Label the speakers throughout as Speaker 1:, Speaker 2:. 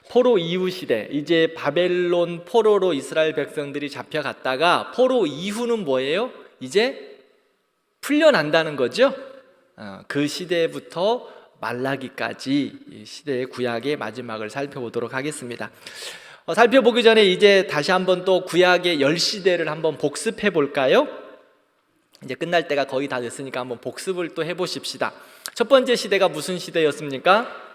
Speaker 1: 포로 이후 시대, 이제 바벨론 포로로 이스라엘 백성들이 잡혀갔다가 포로 이후는 뭐예요? 이제 풀려난다는 거죠. 그 시대부터 말라기까지 이 시대의 구약의 마지막을 살펴보도록 하겠습니다. 살펴보기 전에 이제 다시 한번 또 구약의 10시대를 한번 복습해 볼까요? 이제 끝날 때가 거의 다 됐으니까 한번 복습을 또 해보십시다. 첫 번째 시대가 무슨 시대였습니까?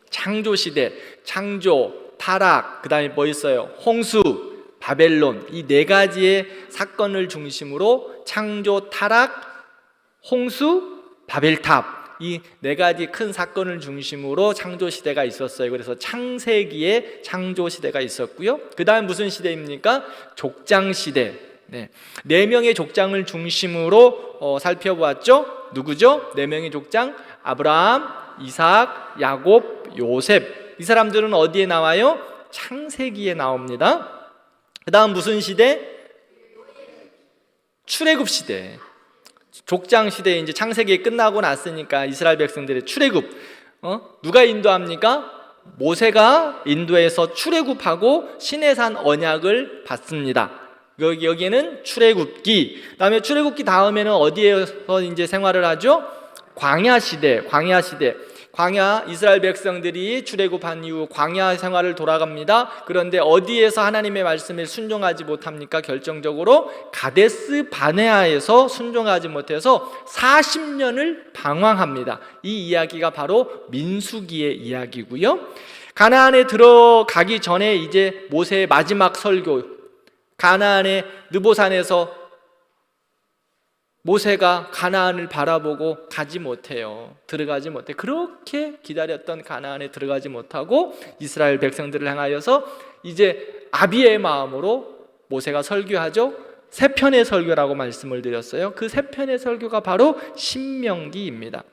Speaker 1: 창조 시대. 창조, 타락, 그 다음에 뭐 있어요? 홍수, 바벨론. 이 네 가지의 사건을 중심으로 창조, 타락, 홍수, 바벨탑, 이 네 가지 큰 사건을 중심으로 창조 시대가 있었어요. 그래서 창세기에 창조 시대가 있었고요. 그 다음 무슨 시대입니까? 족장 시대. 네 명의 족장을 중심으로 살펴보았죠. 누구죠? 네 명의 족장. 아브라함, 이삭, 야곱, 요셉. 이 사람들은 어디에 나와요? 창세기에 나옵니다. 그 다음 무슨 시대? 출애굽 시대. 족장 시대, 이제 창세기에 끝나고 났으니까 이스라엘 백성들의 출애굽. 누가 인도합니까? 모세가 인도에서 출애굽하고 시내산 언약을 받습니다. 여기에는 출애굽기. 그다음에 출애굽기 다음에는 어디에서 이제 생활을 하죠? 광야 시대. 광야, 이스라엘 백성들이 출애굽한 이후 광야 생활을 돌아갑니다. 그런데 어디에서 하나님의 말씀에 순종하지 못합니까? 결정적으로 가데스 바네아에서 순종하지 못해서 40년을 방황합니다. 이 이야기가 바로 민수기의 이야기고요. 가나안에 들어가기 전에 이제 모세의 마지막 설교, 가나안의 느보산에서 모세가 가나안을 바라보고 가지 못해요. 들어가지 못해. 그렇게 기다렸던 가나안에 들어가지 못하고 이스라엘 백성들을 향하여서 이제 아비의 마음으로 모세가 설교하죠. 세 편의 설교라고 말씀을 드렸어요. 그 세 편의 설교가 바로 신명기입니다.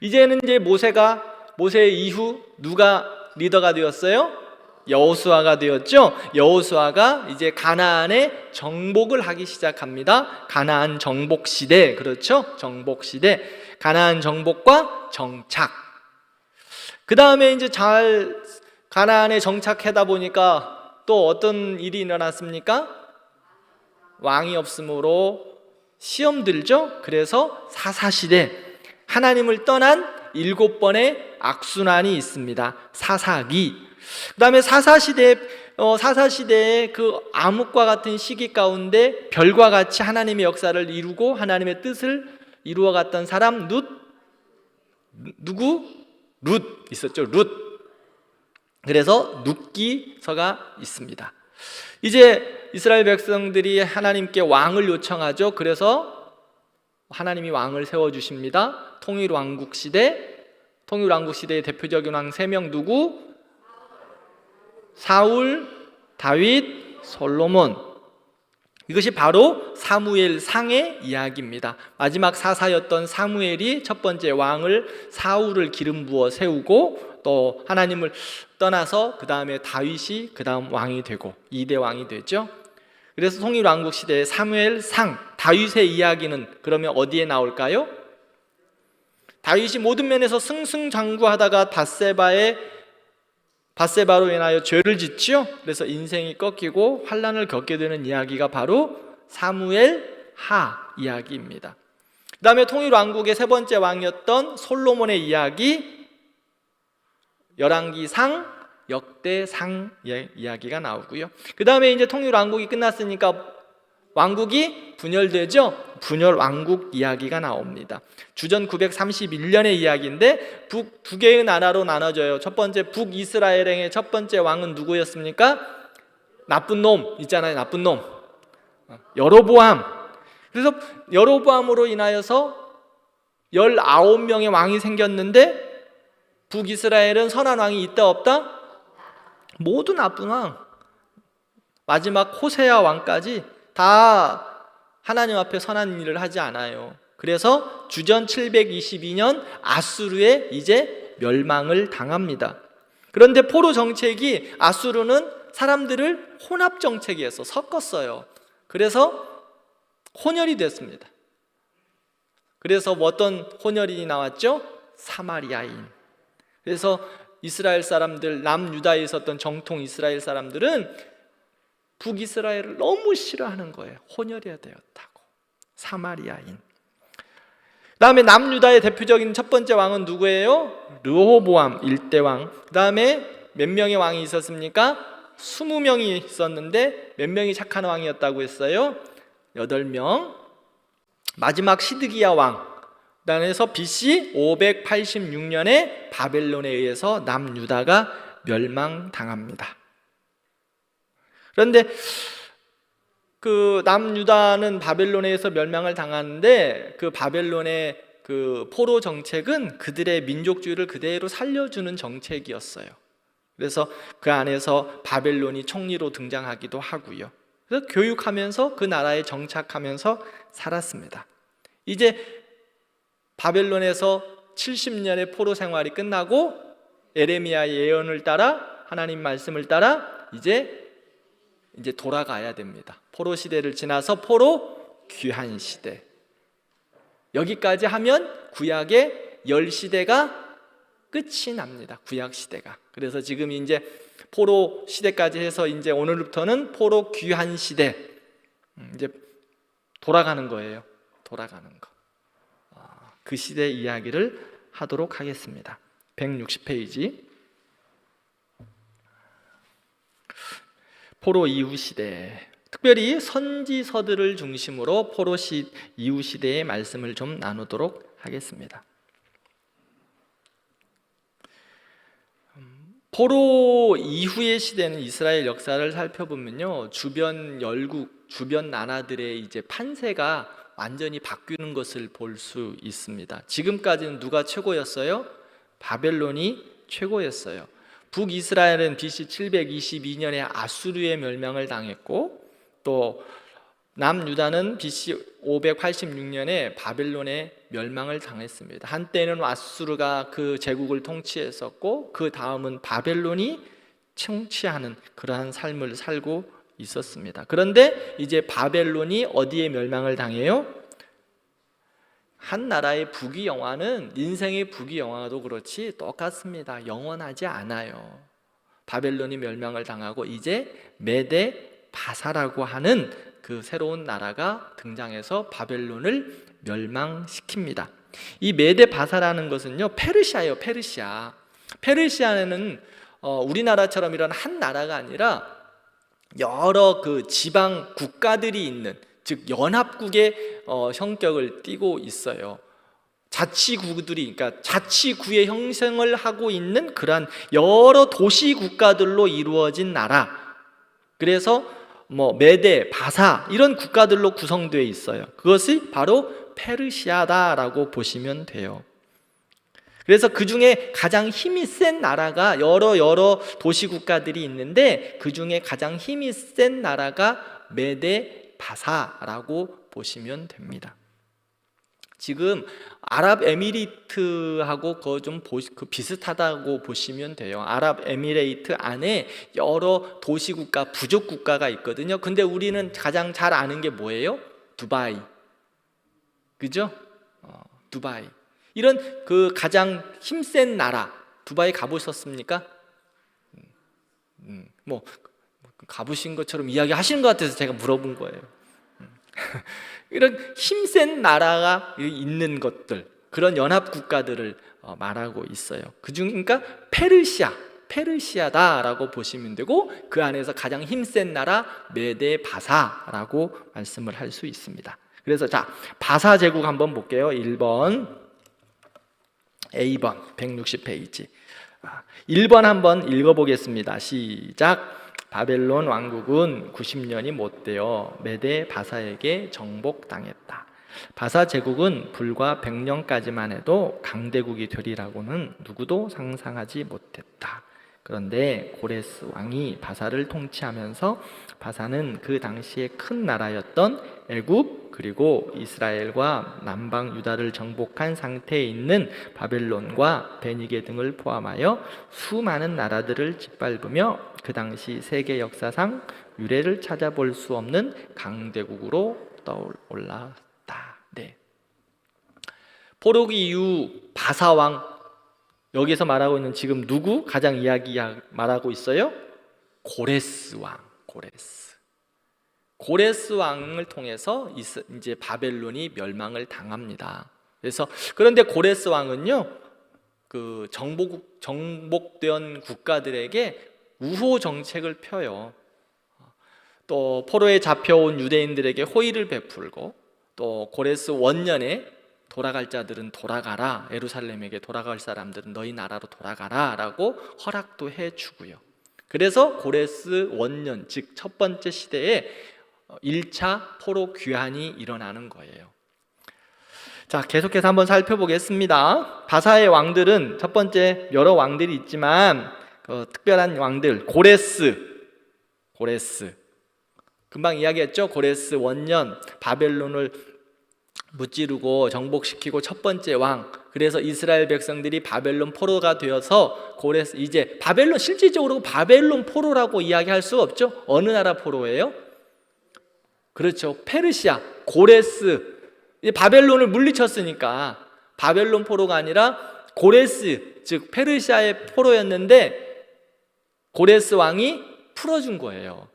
Speaker 1: 이제는 이제 모세 이후 누가 리더가 되었어요? 여호수아가 되었죠. 여호수아가 이제 가나안에 정복을 하기 시작합니다. 가나안 정복 시대. 그렇죠? 정복 시대. 가나안 정복과 정착. 그 다음에 이제 잘 가나안에 정착하다 보니까 또 어떤 일이 일어났습니까? 왕이 없으므로 시험 들죠. 그래서 사사시대, 하나님을 떠난 7번의 악순환이 있습니다. 사사기. 그 다음에 사사시대의 그 암흑과 같은 시기 가운데 별과 같이 하나님의 역사를 이루고 하나님의 뜻을 이루어갔던 사람 누구? 룻 있었죠. 룻. 그래서 룻기서가 있습니다. 이제 이스라엘 백성들이 하나님께 왕을 요청하죠. 그래서 하나님이 왕을 세워주십니다. 통일왕국 시대의 대표적인 왕 3명 누구? 사울, 다윗, 솔로몬. 이것이 바로 사무엘상의 이야기입니다. 마지막 사사였던 사무엘이 첫 번째 왕을 사울을 기름 부어 세우고 또 하나님을 떠나서 그 다음에 다윗이 그 다음 왕이 되고 2대 왕이 되죠. 그래서 통일왕국 시대의 사무엘상, 다윗의 이야기는 그러면 어디에 나올까요? 다윗이 모든 면에서 승승장구하다가 밧세바로 인하여 죄를 짓지요. 그래서 인생이 꺾이고 환난을 겪게 되는 이야기가 바로 사무엘하 이야기입니다. 그 다음에 통일왕국의 세 번째 왕이었던 솔로몬의 이야기, 열왕기상, 역대상 이야기가 나오고요. 그 다음에 이제 통일왕국이 끝났으니까 왕국이 분열되죠. 분열왕국 이야기가 나옵니다. 주전 931년의 이야기인데 두 개의 나라로 나눠져요. 첫 번째 북이스라엘의 첫 번째 왕은 누구였습니까? 나쁜 놈 있잖아요. 나쁜 놈 여로보암. 그래서 여로보암으로 인하여서 19명의 왕이 생겼는데 북이스라엘은 선한 왕이 있다 없다? 모두 나쁜 왕. 마지막 호세아 왕까지 다 하나님 앞에 선한 일을 하지 않아요. 그래서 주전 722년 아수르에 이제 멸망을 당합니다. 그런데 포로 정책이 아수르는 사람들을 혼합 정책이어서 섞었어요. 그래서 혼혈이 됐습니다. 그래서 어떤 혼혈이 나왔죠? 사마리아인. 그래서 이스라엘 사람들, 남유다에 있었던 정통 이스라엘 사람들은 북이스라엘을 너무 싫어하는 거예요. 혼혈되었다고. 사마리아인. 그 다음에 남유다의 대표적인 첫 번째 왕은 누구예요? 르호보암 1대 왕. 그 다음에 몇 명의 왕이 있었습니까? 20명이 있었는데 몇 명이 착한 왕이었다고 했어요? 8명. 마지막 시드기야 왕. 그다음에서 BC 586년에 바벨론에 의해서 남유다가 멸망당합니다. 그런데 그 남유다는 바벨론에 의해서 멸망을 당하는데 그 바벨론의 그 포로 정책은 그들의 민족주의를 그대로 살려주는 정책이었어요. 그래서 그 안에서 바벨론이 총리로 등장하기도 하고요. 그래서 교육하면서 그 나라에 정착하면서 살았습니다. 이제 바벨론에서 70년의 포로 생활이 끝나고 에레미야의 예언을 따라 하나님 말씀을 따라 이제 돌아가야 됩니다. 포로 시대를 지나서 포로 귀한 시대. 여기까지 하면 구약의 10시대가 끝이 납니다. 구약 시대가. 그래서 지금 이제 포로 시대까지 해서 이제 오늘부터는 포로 귀한 시대. 이제 돌아가는 거예요. 돌아가는 거. 그 시대 이야기를 하도록 하겠습니다. 160페이지. 포로 이후 시대. 특별히 선지서들을 중심으로 포로 이후 시대의 말씀을 좀 나누도록 하겠습니다. 포로 이후의 시대는 이스라엘 역사를 살펴보면요, 주변 열국, 주변 나라들의 이제 판세가 완전히 바뀌는 것을 볼 수 있습니다. 지금까지는 누가 최고였어요? 바벨론이 최고였어요. 북이스라엘은 BC 722년에 아수르의 멸망을 당했고, 또 남유다는 BC 586년에 바벨론의 멸망을 당했습니다. 한때는 아수르가 그 제국을 통치했었고, 그 다음은 바벨론이 통치하는 그러한 삶을 살고 있었습니다. 그런데 이제 바벨론이 어디에 멸망을 당해요? 한 나라의 부귀영화는 인생의 부귀영화도 그렇지 똑같습니다. 영원하지 않아요. 바벨론이 멸망을 당하고 이제 메데 바사라고 하는 그 새로운 나라가 등장해서 바벨론을 멸망시킵니다. 이 메데 바사라는 것은요, 페르시아예요. 페르시아는 우리나라처럼 이런 한 나라가 아니라 여러 그 지방 국가들이 있는, 즉 연합국의 성격을 띠고 있어요. 자치구들이, 그러니까 자치구의 형성을 하고 있는 그러한 여러 도시 국가들로 이루어진 나라. 그래서 메데, 바사 이런 국가들로 구성되어 있어요. 그것이 바로 페르시아다라고 보시면 돼요. 그래서 그 중에 가장 힘이 센 나라가 여러 도시 국가들이 있는데 그 중에 가장 힘이 센 나라가 메데 바사라고 보시면 됩니다. 지금 아랍에미리트하고 그거 좀 비슷하다고 보시면 돼요. 아랍에미레이트 안에 여러 도시 국가, 부족 국가가 있거든요. 근데 우리는 가장 잘 아는 게 뭐예요? 두바이. 그죠? 두바이. 이런 그 가장 힘센 나라, 두바이 가보셨습니까? 뭐 가보신 것처럼 이야기하시는 것 같아서 제가 물어본 거예요. 이런 힘센 나라가 있는 것들, 그런 연합 국가들을 말하고 있어요. 그러니까 페르시아다라고 보시면 되고, 그 안에서 가장 힘센 나라 메데 바사라고 말씀을 할 수 있습니다. 그래서 자, 바사 제국 한번 볼게요. 1번 A번 160페이지 1번 한번 읽어보겠습니다. 시작. 바벨론 왕국은 90년이 못되어 메데 바사에게 정복당했다. 바사 제국은 불과 100년까지만 해도 강대국이 되리라고는 누구도 상상하지 못했다. 그런데 고레스 왕이 바사를 통치하면서 바사는 그 당시에 큰 나라였던 애굽 그리고 이스라엘과 남방 유다를 정복한 상태에 있는 바벨론과 베니게 등을 포함하여 수많은 나라들을 짓밟으며 그 당시 세계 역사상 유례를 찾아볼 수 없는 강대국으로 떠올랐다. 네. 포로기 이후 바사왕 여기서 말하고 있는 지금 누구 가장 말하고 있어요? 고레스 왕. 고레스 왕을 통해서 이제 바벨론이 멸망을 당합니다. 그래서 그런데 고레스 왕은요, 그 정복된 국가들에게 우호 정책을 펴요. 또 포로에 잡혀온 유대인들에게 호의를 베풀고, 또 고레스 원년에 돌아갈 자들은 돌아가라, 예루살렘에게 돌아갈 사람들은 너희 나라로 돌아가라 라고 허락도 해주고요. 그래서 고레스 원년, 즉 첫 번째 시대에 1차 포로 귀환이 일어나는 거예요. 자, 계속해서 한번 살펴보겠습니다. 바사의 왕들은 첫 번째 여러 왕들이 있지만 특별한 왕들, 고레스 금방 이야기했죠. 고레스 원년 바벨론을 무찌르고 정복시키고 첫 번째 왕. 그래서 이스라엘 백성들이 바벨론 포로가 되어서 고레스, 이제 바벨론, 실질적으로 바벨론 포로라고 이야기할 수 없죠. 어느 나라 포로예요? 그렇죠, 페르시아, 고레스. 이제 바벨론을 물리쳤으니까 바벨론 포로가 아니라 고레스, 즉 페르시아의 포로였는데 고레스 왕이 풀어준 거예요.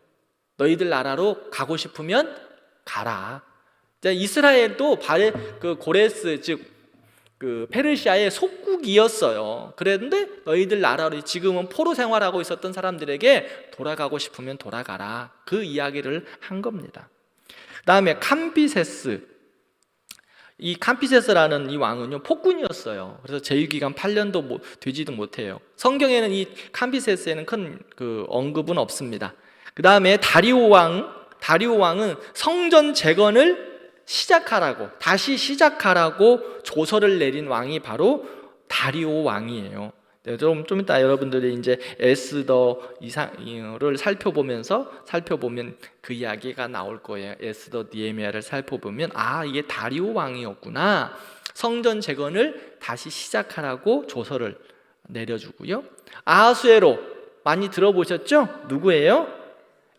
Speaker 1: 너희들 나라로 가고 싶으면 가라. 이스라엘도 그 고레스, 즉 그 페르시아의 속국이었어요. 그런데 너희들 나라로, 지금은 포로 생활하고 있었던 사람들에게 돌아가고 싶으면 돌아가라, 그 이야기를 한 겁니다. 그 다음에 캄비세스. 이 캄비세스라는 이 왕은요, 폭군이었어요. 그래서 재위기간 8년도 되지도 못해요. 성경에는 이 캄비세스에는 큰 그 언급은 없습니다. 그 다음에 다리오 왕은 성전 재건을 다시 시작하라고 조서를 내린 왕이 바로 다리오 왕이에요. 네, 좀 이따 여러분들이 이제 에스더 이상을 살펴보면 그 이야기가 나올 거예요. 에스더 니에미야를 살펴보면 이게 다리오 왕이었구나. 성전 재건을 다시 시작하라고 조서를 내려주고요. 아하수에로 많이 들어보셨죠? 누구예요?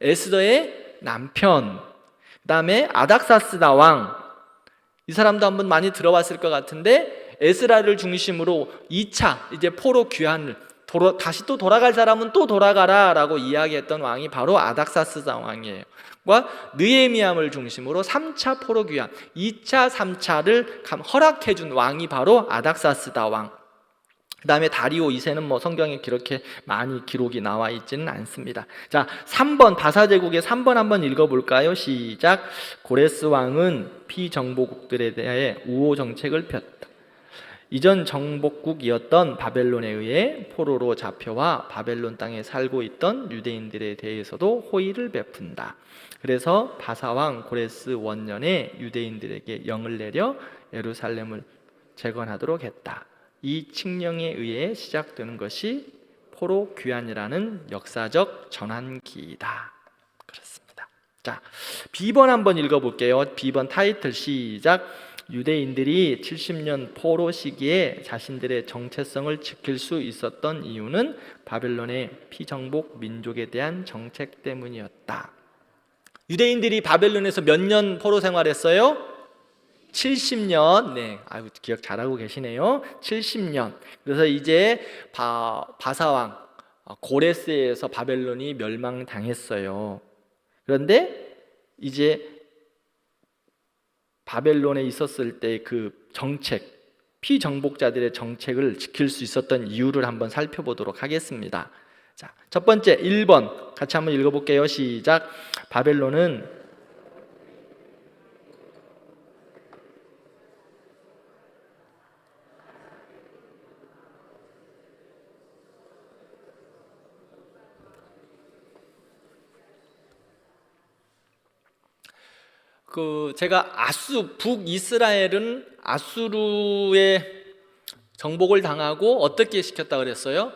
Speaker 1: 에스더의 남편. 그 다음에 아닥사스다 왕. 이 사람도 한번 많이 들어봤을 것 같은데, 에스라를 중심으로 2차 이제 포로 귀환을 다시 또 돌아갈 사람은 또 돌아가라 라고 이야기했던 왕이 바로 아닥사스다 왕이에요. 느헤미야를 중심으로 3차 포로 귀환, 2차 3차를 허락해준 왕이 바로 아닥사스다 왕. 그 다음에 다리오 2세는 성경에 그렇게 많이 기록이 나와 있지는 않습니다. 자, 3번, 바사제국의 3번 한번 읽어볼까요? 시작. 고레스 왕은 피정복국들에 대해 우호 정책을 폈다. 이전 정복국이었던 바벨론에 의해 포로로 잡혀와 바벨론 땅에 살고 있던 유대인들에 대해서도 호의를 베푼다. 그래서 바사왕 고레스 원년에 유대인들에게 영을 내려 예루살렘을 재건하도록 했다. 이 칙령에 의해 시작되는 것이 포로 귀환이라는 역사적 전환기이다. 그렇습니다. 자, B번 한번 읽어볼게요. B번 타이틀 시작. 유대인들이 70년 포로 시기에 자신들의 정체성을 지킬 수 있었던 이유는 바벨론의 피정복 민족에 대한 정책 때문이었다. 유대인들이 바벨론에서 몇 년 포로 생활했어요? 70년. 네, 아이고 기억 잘하고 계시네요. 70년. 그래서 이제 바사왕 고레스에서 바벨론이 멸망당했어요. 그런데 이제 바벨론에 있었을 때 그 정책, 피정복자들의 정책을 지킬 수 있었던 이유를 한번 살펴보도록 하겠습니다. 자, 첫 번째 1번 같이 한번 읽어볼게요. 시작. 바벨론은 제가 북이스라엘은 아수르의 정복을 당하고 어떻게 시켰다 그랬어요?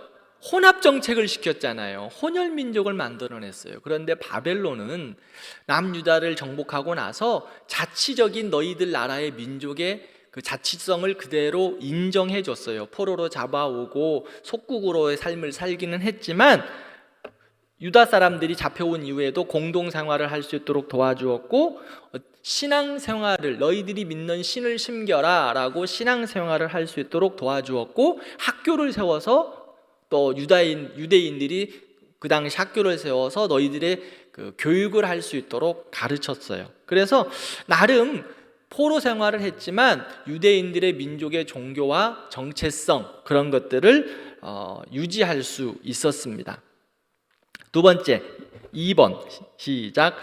Speaker 1: 혼합 정책을 시켰잖아요. 혼혈 민족을 만들어냈어요. 그런데 바벨론은 남유다를 정복하고 나서 자치적인 너희들 나라의 민족의 그 자치성을 그대로 인정해 줬어요. 포로로 잡아오고 속국으로의 삶을 살기는 했지만 유다 사람들이 잡혀온 이후에도 공동 생활을 할 수 있도록 도와주었고, 신앙생활을 너희들이 믿는 신을 심겨라 라고 신앙생활을 할 수 있도록 도와주었고, 학교를 세워서 또 유대인들이 그 당시 학교를 세워서 너희들의 그 교육을 할 수 있도록 가르쳤어요. 그래서 나름 포로 생활을 했지만 유대인들의 민족의 종교와 정체성, 그런 것들을 유지할 수 있었습니다. 두 번째, 2번 시작.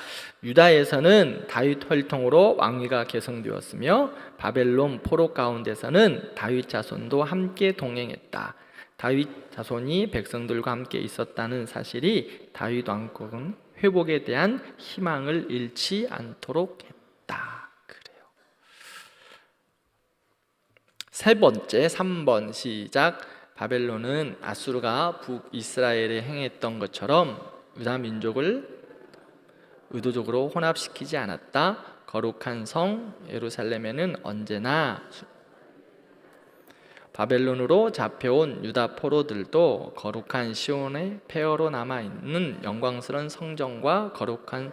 Speaker 1: 유다에서는 다윗 혈통으로 왕위가 계승되었으며 바벨론 포로 가운데서는 다윗 자손도 함께 동행했다. 다윗 자손이 백성들과 함께 있었다는 사실이 다윗 왕국은 회복에 대한 희망을 잃지 않도록 했다. 그래요. 세 번째, 3번 시작. 바벨론은 아수르가 북이스라엘에 행했던 것처럼 유다 민족을 의도적으로 혼합시키지 않았다. 거룩한 성 예루살렘에는 언제나 바벨론으로 잡혀온 유다 포로들도 거룩한 시온의 폐허로 남아있는 영광스러운 성전과 거룩한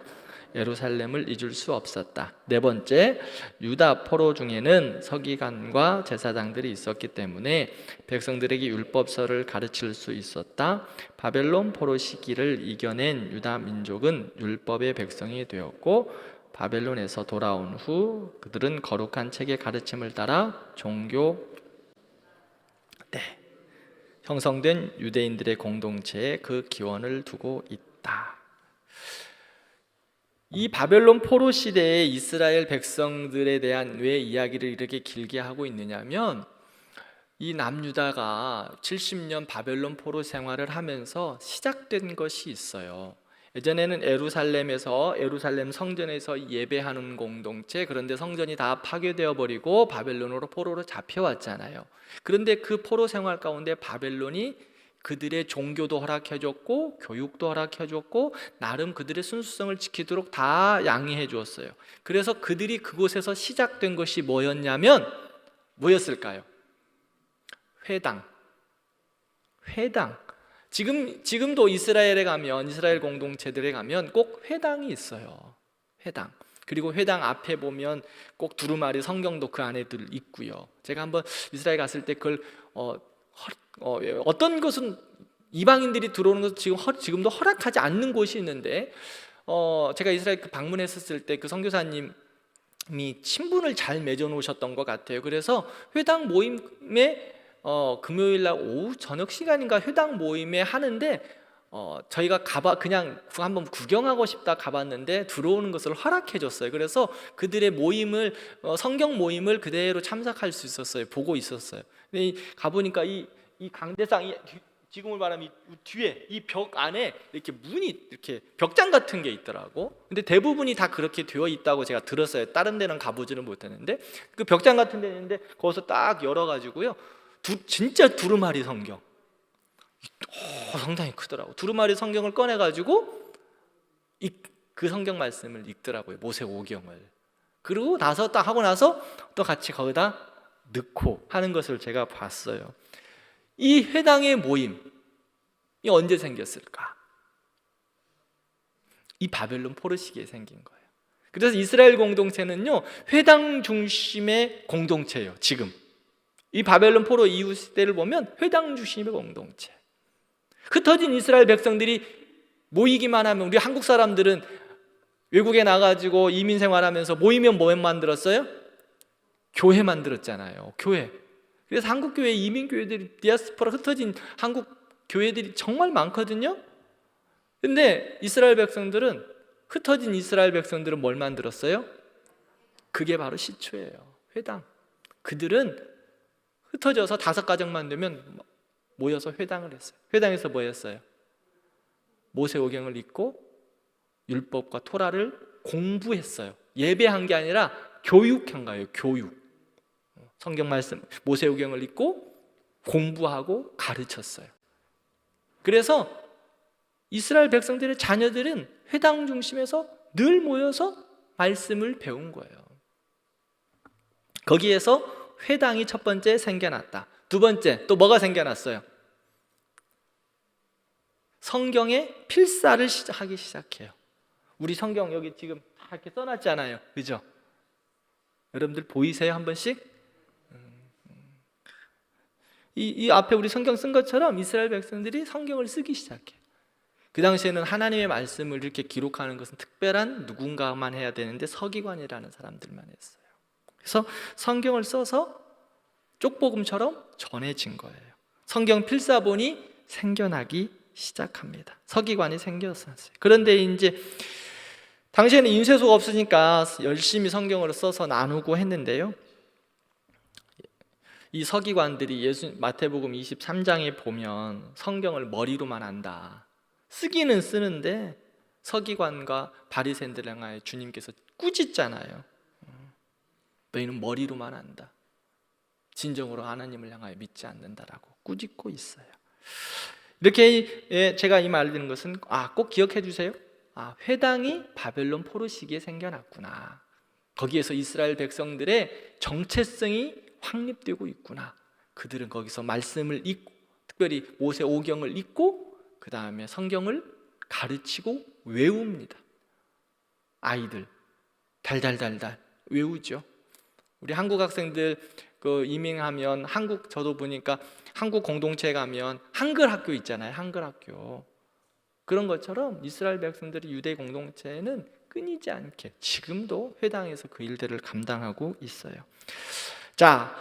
Speaker 1: 예루살렘을 잊을 수 없었다. 네 번째, 유다 포로 중에는 서기관과 제사장들이 있었기 때문에 백성들에게 율법서를 가르칠 수 있었다. 바벨론 포로 시기를 이겨낸 유다 민족은 율법의 백성이 되었고, 바벨론에서 돌아온 후 그들은 거룩한 책의 가르침을 따라 형성된 유대인들의 공동체에 그 기원을 두고 있다. 이 바벨론 포로 시대의 이스라엘 백성들에 대한 왜 이야기를 이렇게 길게 하고 있느냐면, 이 남유다가 70년 바벨론 포로 생활을 하면서 시작된 것이 있어요. 예전에는 예루살렘 성전에서 예배하는 공동체, 그런데 성전이 다 파괴되어 버리고 바벨론으로 포로로 잡혀왔잖아요. 그런데 그 포로 생활 가운데 바벨론이 그들의 종교도 허락해줬고 교육도 허락해줬고 나름 그들의 순수성을 지키도록 다 양해해 주었어요. 그래서 그들이 그곳에서 시작된 것이 뭐였을까요? 회당. 지금도 이스라엘 공동체들에 가면 꼭 회당이 있어요. 회당. 그리고 회당 앞에 보면 꼭 두루마리 성경도 그 안에 있고요. 제가 한번 이스라엘 갔을 때 그걸 어떤 것은 이방인들이 들어오는 것은 지금도 허락하지 않는 곳이 있는데, 제가 이스라엘 방문했었을 때 그 선교사님이 친분을 잘 맺어 놓으셨던 것 같아요. 그래서 회당 모임에 금요일 날 오후 저녁 시간인가 회당 모임에 하는데, 저희가 그냥 한번 구경하고 싶다 가봤는데 들어오는 것을 허락해 줬어요. 그래서 그들의 성경 모임을 그대로 참석할 수 있었어요. 보고 있었어요. 근데 가보니까 이 강대상, 지금을 말하면 이 뒤에 이 벽 안에 이렇게 문이 이렇게 벽장 같은 게 있더라고. 근데 대부분이 다 그렇게 되어 있다고 제가 들었어요. 다른 데는 가보지는 못했는데 그 벽장 같은 데 있는데 거기서 딱 열어가지고요, 진짜 두루마리 성경, 상당히 크더라고. 두루마리 성경을 꺼내가지고 그 성경 말씀을 읽더라고요. 모세오경을. 그리고 하고 나서 또 같이 거기다 넣고 하는 것을 제가 봤어요. 이 회당의 모임이 언제 생겼을까? 이 바벨론 포로 시기에 생긴 거예요. 그래서 이스라엘 공동체는요, 회당 중심의 공동체예요. 지금 이 바벨론 포로 이후 시대를 보면 회당 중심의 공동체. 흩어진 이스라엘 백성들이 모이기만 하면, 우리 한국 사람들은 외국에 나가지고 이민 생활하면서 모이면 뭐 만들었어요? 교회 만들었잖아요. 교회. 그래서 한국 교회, 이민 교회들이, 디아스포라 흩어진 한국 교회들이 정말 많거든요. 근데 흩어진 이스라엘 백성들은 뭘 만들었어요? 그게 바로 시초예요. 회당. 그들은 흩어져서 5가정만 되면 모여서 회당을 했어요. 회당에서 뭐 했어요? 모세오경을 읽고 율법과 토라를 공부했어요. 예배한 게 아니라 교육한 거예요. 교육. 성경 말씀, 모세오경을 읽고 공부하고 가르쳤어요. 그래서 이스라엘 백성들의 자녀들은 회당 중심에서 늘 모여서 말씀을 배운 거예요. 거기에서 회당이 첫 번째 생겨났다. 두 번째, 또 뭐가 생겨났어요? 성경의 필사를 하기 시작해요. 우리 성경 여기 지금 다 이렇게 써놨잖아요. 그죠? 여러분들 보이세요? 한 번씩? 이 앞에 우리 성경 쓴 것처럼 이스라엘 백성들이 성경을 쓰기 시작해요. 그 당시에는 하나님의 말씀을 이렇게 기록하는 것은 특별한 누군가만 해야 되는데 서기관이라는 사람들만 했어요. 그래서 성경을 써서 쪽복음처럼 전해진 거예요. 성경 필사본이 생겨나기 시작합니다. 서기관이 생겼어요. 그런데 이제 당시에는 인쇄소가 없으니까 열심히 성경을 써서 나누고 했는데요, 이 서기관들이 마태복음 23장에 보면 성경을 머리로만 안다, 쓰기는 쓰는데 서기관과 바리새인들을 향하여 주님께서 꾸짖잖아요. 너희는 머리로만 안다, 진정으로 하나님을 향하여 믿지 않는다라고 꾸짖고 있어요. 이렇게 제가 이 말을 드리는 것은 꼭 기억해 주세요. 회당이 바벨론 포로 시기에 생겨났구나. 거기에서 이스라엘 백성들의 정체성이 확립되고 있구나. 그들은 거기서 말씀을 읽고, 특별히 모세 오경을 읽고 그 다음에 성경을 가르치고 외웁니다. 아이들 달달달달 외우죠. 우리 한국 학생들 이민하면 저도 보니까 한국 공동체에 가면 한글 학교 있잖아요. 한글 학교. 그런 것처럼 이스라엘 백성들의 유대 공동체는 끊이지 않게 지금도 회당에서 그 일들을 감당하고 있어요. 자,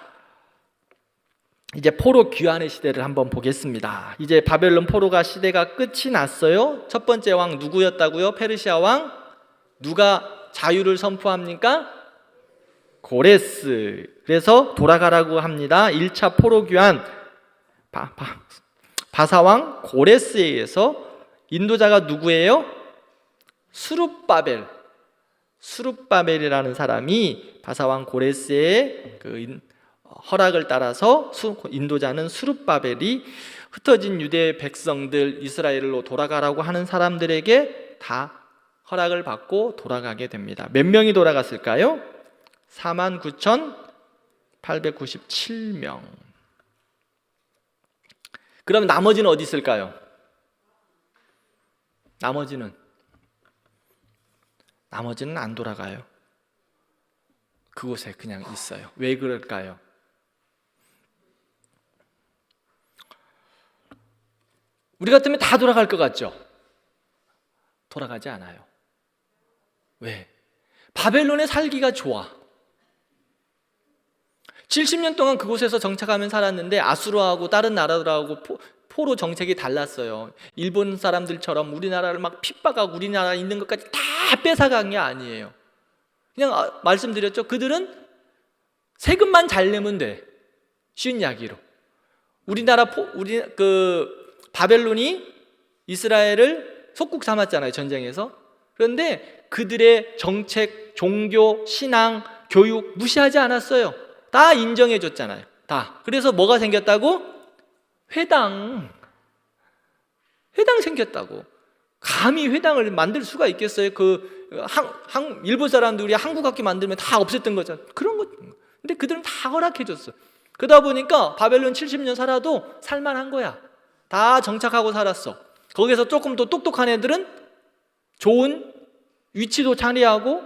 Speaker 1: 이제 포로 귀환의 시대를 한번 보겠습니다. 이제 바벨론 포로가 시대가 끝이 났어요. 첫 번째 왕 누구였다고요? 페르시아 왕. 누가 자유를 선포합니까? 고레스. 그래서 돌아가라고 합니다. 1차 포로 귀환, 바사왕 고레스에 의해서. 인도자가 누구예요? 수룹바벨이라는 사람이 바사왕 고레스의 그 허락을 따라서 인도자는 수룹바벨이 흩어진 유대 백성들, 이스라엘로 돌아가라고 하는 사람들에게 다 허락을 받고 돌아가게 됩니다. 몇 명이 돌아갔을까요? 49,897명. 그럼 나머지는 어디 있을까요? 나머지는 안 돌아가요. 그곳에 그냥 있어요. 왜 그럴까요? 우리 같으면 다 돌아갈 것 같죠? 돌아가지 않아요. 왜? 바벨론에 살기가 좋아. 70년 동안 그곳에서 정착하면 살았는데 아수르하고 다른 나라들하고 포로 정책이 달랐어요. 일본 사람들처럼 우리나라를 막 핍박하고 우리나라에 있는 것까지 다 뺏어간 게 아니에요. 그냥 말씀드렸죠. 그들은 세금만 잘 내면 돼. 쉬운 이야기로. 바벨론이 이스라엘을 속국 삼았잖아요, 전쟁에서. 그런데 그들의 정책, 종교, 신앙, 교육 무시하지 않았어요. 다 인정해 줬잖아요. 다. 그래서 뭐가 생겼다고? 회당 생겼다고. 감히 회당을 만들 수가 있겠어요? 일본 사람들이 한국 학교 만들면 다 없앴던 거잖아요. 그런 거. 근데 그들은 다 허락해 줬어. 그러다 보니까 바벨론 70년 살아도 살만한 거야. 다 정착하고 살았어. 거기서 조금 더 똑똑한 애들은 좋은 위치도 차지하고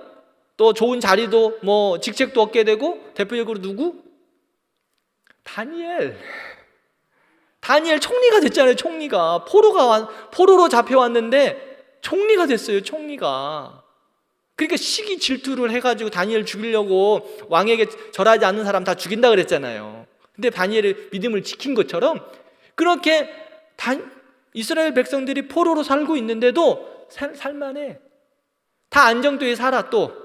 Speaker 1: 또 좋은 자리도 직책도 얻게 되고, 대표적으로 누구? 다니엘 총리가 됐잖아요. 총리가 포로로 잡혀왔는데 총리가 됐어요. 총리가. 그러니까 시기 질투를 해가지고 다니엘 죽이려고 왕에게 절하지 않는 사람 다 죽인다 그랬잖아요. 근데 다니엘의 믿음을 지킨 것처럼 그렇게 이스라엘 백성들이 포로로 살고 있는데도 살만해. 다 안정되게 살아. 또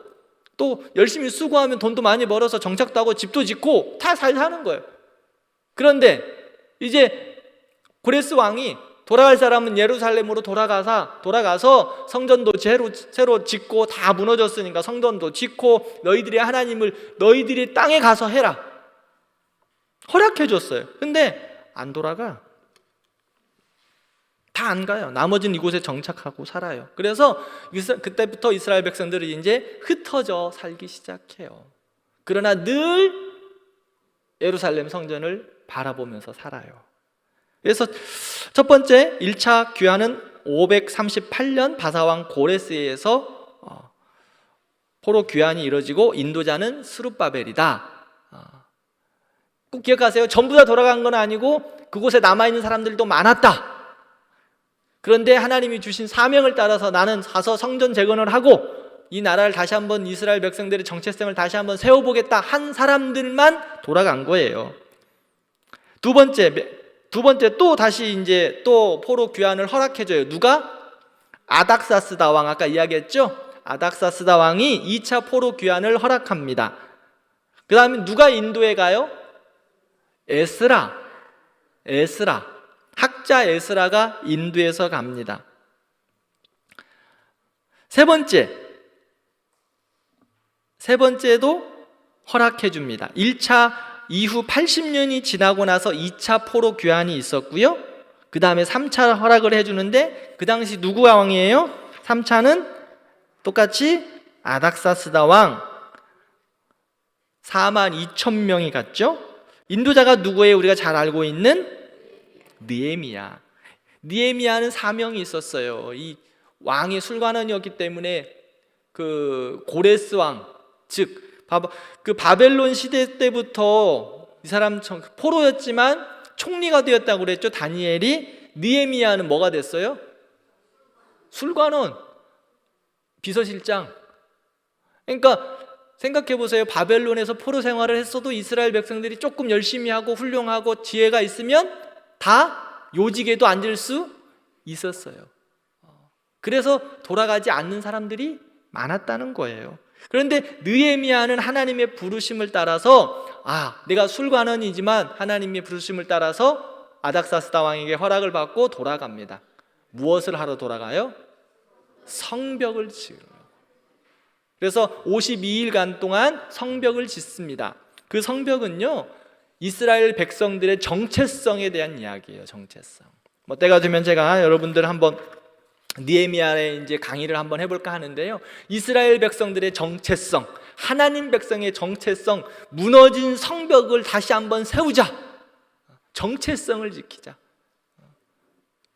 Speaker 1: 열심히 수고하면 돈도 많이 벌어서 정착도 하고 집도 짓고 다 잘 사는 거예요. 그런데 이제 고레스 왕이 돌아갈 사람은 예루살렘으로 돌아가서 성전도 새로 짓고 다 무너졌으니까 성전도 짓고 너희들이 하나님을 너희들이 땅에 가서 해라. 허락해 줬어요. 근데 안 돌아가. 다 안 가요. 나머지는 이곳에 정착하고 살아요. 그래서 그때부터 이스라엘 백성들은 이제 흩어져 살기 시작해요. 그러나 늘 예루살렘 성전을 바라보면서 살아요. 그래서 첫 번째 1차 귀환은 538년 바사왕 고레스에 의해서 포로 귀환이 이루어지고 인도자는 스룹바벨이다. 꼭 기억하세요. 전부 다 돌아간 건 아니고 그곳에 남아있는 사람들도 많았다. 그런데 하나님이 주신 사명을 따라서 나는 가서 성전 재건을 하고 이 나라를 다시 한번 이스라엘 백성들의 정체성을 다시 한번 세워보겠다 한 사람들만 돌아간 거예요. 두 번째 또 다시 이제 또 포로 귀환을 허락해줘요. 누가? 아닥사스다 왕, 아까 이야기했죠? 아닥사스다 왕이 2차 포로 귀환을 허락합니다. 그 다음에 누가 인도에 가요? 에스라, 학자 에스라가 인도에서 갑니다. 세 번째도 허락해 줍니다. 1차 이후 80년이 지나고 나서 2차 포로 귀환이 있었고요. 그 다음에 3차 허락을 해주는데 그 당시 누구가 왕이에요? 3차는 똑같이 아닥사스다 왕 42,000명이 갔죠. 인도자가 누구예요? 우리가 잘 알고 있는 느헤미야는 사명이 있었어요. 이 왕이 술관원이었기 때문에 그 고레스 왕, 즉 그 바벨론 시대 때부터 이 사람 포로였지만 총리가 되었다고 그랬죠. 다니엘이. 느헤미야는 뭐가 됐어요? 술관원, 비서실장. 그러니까 생각해 보세요. 바벨론에서 포로 생활을 했어도 이스라엘 백성들이 조금 열심히 하고 훌륭하고 지혜가 있으면 다 요직에도 앉을 수 있었어요. 그래서 돌아가지 않는 사람들이 많았다는 거예요. 그런데 느헤미야는 하나님의 부르심을 따라서 내가 술관원이지만 하나님의 부르심을 따라서 아닥사스다 왕에게 허락을 받고 돌아갑니다. 무엇을 하러 돌아가요? 성벽을 지으러. 그래서 52일간 동안 성벽을 짓습니다. 그 성벽은요, 이스라엘 백성들의 정체성에 대한 이야기예요. 정체성. 때가 되면 제가 여러분들 한번 느헤미야의 이제 강의를 한번 해볼까 하는데요. 이스라엘 백성들의 정체성, 하나님 백성의 정체성, 무너진 성벽을 다시 한번 세우자. 정체성을 지키자.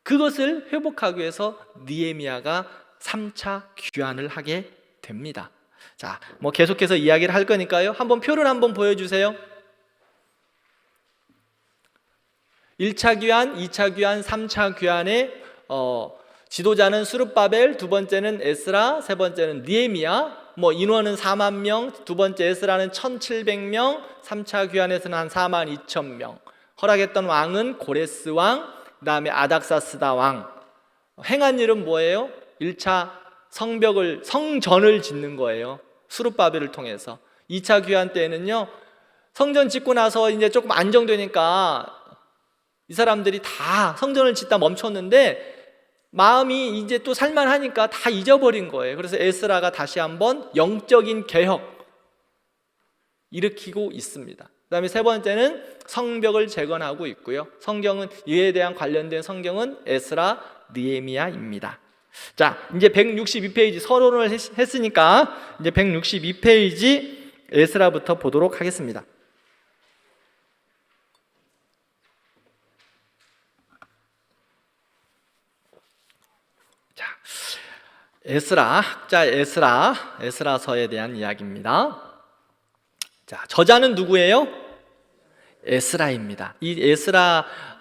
Speaker 1: 그것을 회복하기 위해서 느헤미야가 3차 귀환을 하게 됩니다. 자, 계속해서 이야기를 할 거니까요. 한번 표를 한번 보여주세요. 1차 귀환, 2차 귀환, 3차 귀환의 지도자는 스룹바벨, 두 번째는 에스라, 세 번째는 느헤미야. 인원은 4만 명, 두 번째 에스라는 1,700명, 3차 귀환에서는 한 42,000명. 허락했던 왕은 고레스 왕, 그 다음에 아닥사스다 왕. 행한 일은 뭐예요? 1차 성전을 짓는 거예요. 스룹바벨을 통해서. 2차 귀환 때는요, 성전 짓고 나서 이제 조금 안정되니까 이 사람들이 다 성전을 짓다 멈췄는데 마음이 이제 또 살만하니까 다 잊어버린 거예요. 그래서 에스라가 다시 한번 영적인 개혁 일으키고 있습니다. 그 다음에 세 번째는 성벽을 재건하고 있고요. 성경은 이에 대한 관련된 성경은 에스라, 느헤미야입니다. 자, 이제 162페이지 서론을 했으니까 이제 162페이지 에스라부터 보도록 하겠습니다. 자, 학자 에스라서에 대한 이야기입니다. 자, 저자는 누구예요? 에스라입니다. 이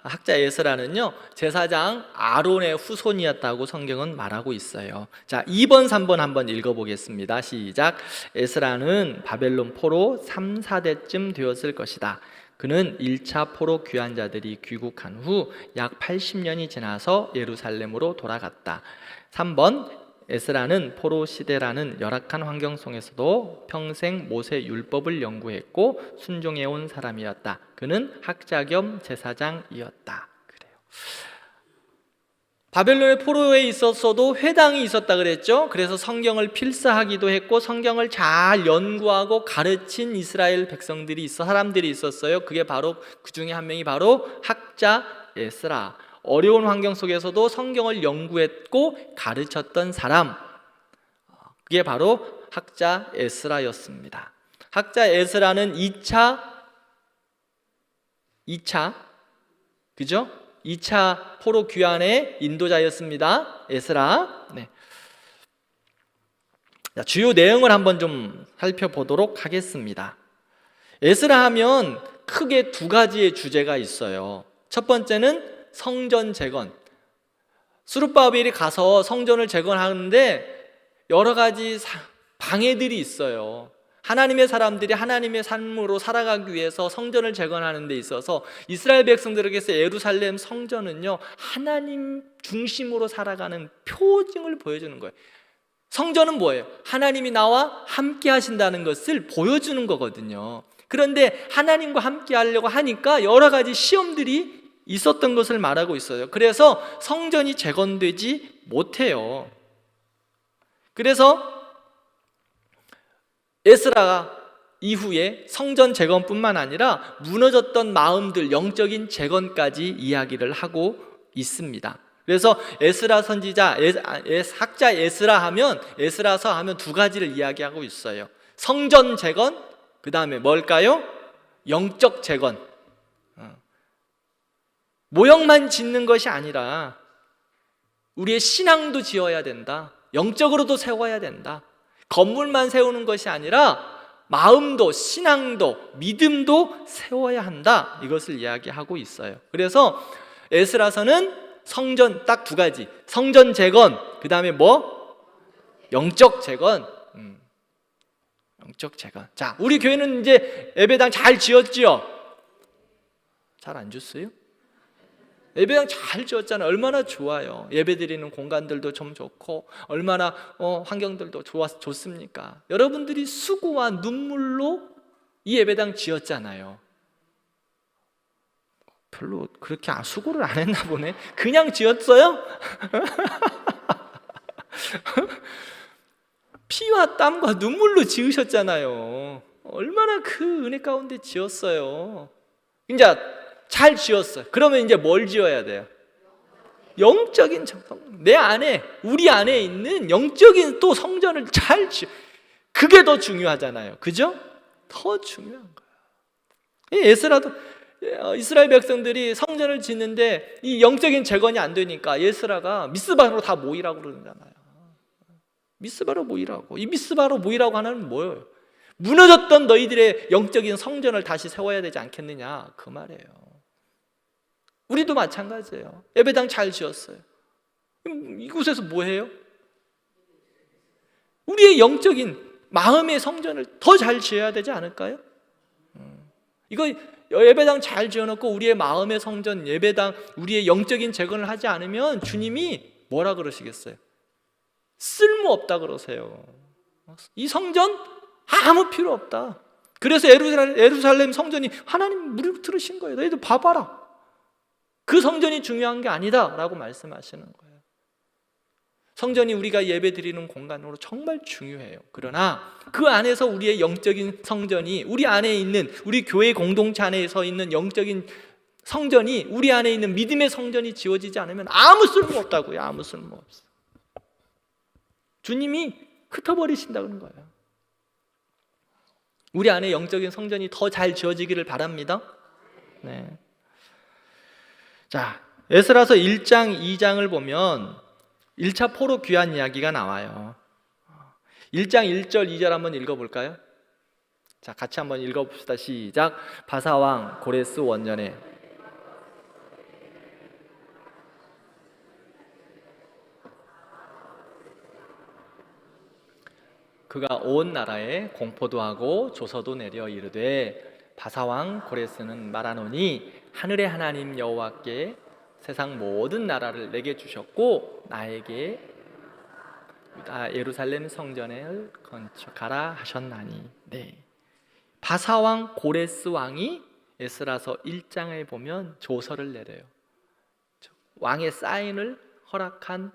Speaker 1: 학자 에스라는요, 제사장 아론의 후손이었다고 성경은 말하고 있어요. 자, 2번, 3번 한번 읽어보겠습니다. 시작. 에스라는 바벨론 포로 3, 4대쯤 되었을 것이다. 그는 1차 포로 귀환자들이 귀국한 후 약 80년이 지나서 예루살렘으로 돌아갔다. 3번, 에스라는 포로 시대라는 열악한 환경 속에서도 평생 모세 율법을 연구했고 순종해온 사람이었다. 그는 학자 겸 제사장이었다. 그래요. 바벨론의 포로에 있었어도 회당이 있었다 그랬죠. 그래서 성경을 필사하기도 했고 성경을 잘 연구하고 가르친 이스라엘 사람들이 있었어요. 그게 바로 그 중에 한 명이 바로 학자 에스라. 어려운 환경 속에서도 성경을 연구했고 가르쳤던 사람, 그게 바로 학자 에스라였습니다. 학자 에스라는 2차 그죠? 2차 포로 귀환의 인도자였습니다. 에스라. 네. 자, 주요 내용을 한번 좀 살펴보도록 하겠습니다. 에스라 하면 크게 두 가지의 주제가 있어요. 첫 번째는 성전 재건. 스룹바벨이 가서 성전을 재건하는데 여러 가지 방해들이 있어요. 하나님의 사람들이 하나님의 삶으로 살아가기 위해서 성전을 재건하는 데 있어서 이스라엘 백성들에게서 예루살렘 성전은요, 하나님 중심으로 살아가는 표징을 보여주는 거예요. 성전은 뭐예요? 하나님이 나와 함께 하신다는 것을 보여주는 거거든요. 그런데 하나님과 함께 하려고 하니까 여러 가지 시험들이 있었던 것을 말하고 있어요. 그래서 성전이 재건되지 못해요. 그래서 에스라가 이후에 성전 재건뿐만 아니라 무너졌던 마음들, 영적인 재건까지 이야기를 하고 있습니다. 그래서 에스라 선지자, 학자 에스라 하면, 에스라서 하면 두 가지를 이야기하고 있어요. 성전 재건, 그 다음에 뭘까요? 영적 재건. 모형만 짓는 것이 아니라 우리의 신앙도 지어야 된다. 영적으로도 세워야 된다. 건물만 세우는 것이 아니라 마음도, 신앙도, 믿음도 세워야 한다. 이것을 이야기하고 있어요. 그래서 에스라서는 성전 딱 두 가지, 성전 재건, 그 다음에 뭐? 영적 재건. 영적 재건. 자, 우리 교회는 이제 예배당 잘 지었지요? 잘 안 지었어요? 예배당 잘 지었잖아요. 얼마나 좋아요. 예배드리는 공간들도 좀 좋고 얼마나 환경들도 좋습니까? 여러분들이 수고와 눈물로 이 예배당 지었잖아요. 별로 그렇게 수고를 안 했나 보네. 그냥 지었어요? 피와 땀과 눈물로 지으셨잖아요. 얼마나 그 은혜 가운데 지었어요. 이제 잘 지었어요. 그러면 이제 뭘 지어야 돼요? 영적인 내 안에, 우리 안에 있는 영적인 또 성전을 잘 지어. 그게 더 중요하잖아요. 그죠? 더 중요한 거예요. 에스라도 이스라엘 백성들이 성전을 짓는데 이 영적인 재건이 안 되니까 에스라가 미스바로 다 모이라고 그러잖아요. 미스바로 모이라고. 이 미스바로 모이라고 하는 뭐예요? 무너졌던 너희들의 영적인 성전을 다시 세워야 되지 않겠느냐, 그 말이에요. 우리도 마찬가지예요. 예배당 잘 지었어요. 이곳에서 뭐 해요? 우리의 영적인 마음의 성전을 더 잘 지어야 되지 않을까요? 이거 예배당 잘 지어놓고 우리의 마음의 성전, 예배당, 우리의 영적인 재건을 하지 않으면 주님이 뭐라 그러시겠어요? 쓸모없다 그러세요. 이 성전 아무 필요 없다. 그래서 예루살렘 성전이 하나님 무릎 들으신 거예요. 너희들 봐봐라. 그 성전이 중요한 게 아니다 라고 말씀하시는 거예요. 성전이 우리가 예배 드리는 공간으로 정말 중요해요. 그러나 그 안에서 우리의 영적인 성전이, 우리 안에 있는, 우리 교회 공동체 안에서 있는 영적인 성전이, 우리 안에 있는 믿음의 성전이 지어지지 않으면 아무 쓸모 없다고요. 아무 쓸모 없어. 주님이 흩어버리신다는 거예요. 우리 안에 영적인 성전이 더 잘 지어지기를 바랍니다. 네. 자, 에스라서 1장, 2장을 보면 1차 포로 귀환 이야기가 나와요. 1장 1절, 2절 한번 읽어볼까요? 자, 같이 한번 읽어봅시다. 시작. 바사왕 고레스 원년에 그가 온 나라에 공포도 하고 조서도 내려 이르되 바사왕 고레스는 말하노니 하늘의 하나님 여호와께 세상 모든 나라를 내게 주셨고 나에게 예루살렘 성전을 건축하라 하셨나니. 네. 바사왕 고레스 왕이 에스라서 1장에 보면 조서를 내려요. 왕의 사인을 허락한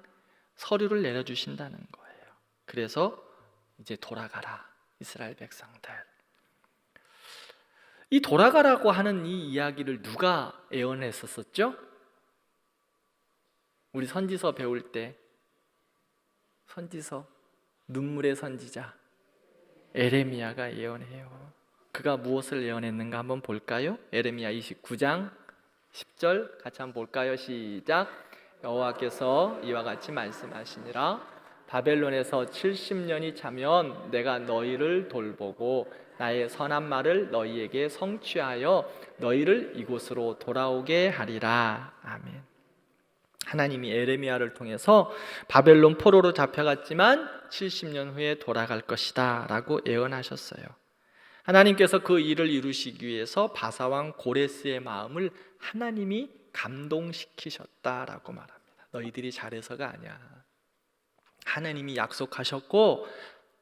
Speaker 1: 서류를 내려주신다는 거예요. 그래서 이제 돌아가라 이스라엘 백성들. 이 돌아가라고 하는 이 이야기를 누가 예언했었죠? 우리 선지서 배울 때 선지서, 눈물의 선지자 에레미야가 예언해요. 그가 무엇을 예언했는가 한번 볼까요? 에레미야 29장 10절 같이 한번 볼까요? 시작. 여호와께서 이와 같이 말씀하시니라. 바벨론에서 70년이 차면 내가 너희를 돌보고 나의 선한 말을 너희에게 성취하여 너희를 이곳으로 돌아오게 하리라. 아멘. 하나님이 에레미야를 통해서 바벨론 포로로 잡혀갔지만 70년 후에 돌아갈 것이다 라고 예언하셨어요. 하나님께서 그 일을 이루시기 위해서 바사왕 고레스의 마음을 하나님이 감동시키셨다라고 말합니다. 너희들이 잘해서가 아니야. 하나님이 약속하셨고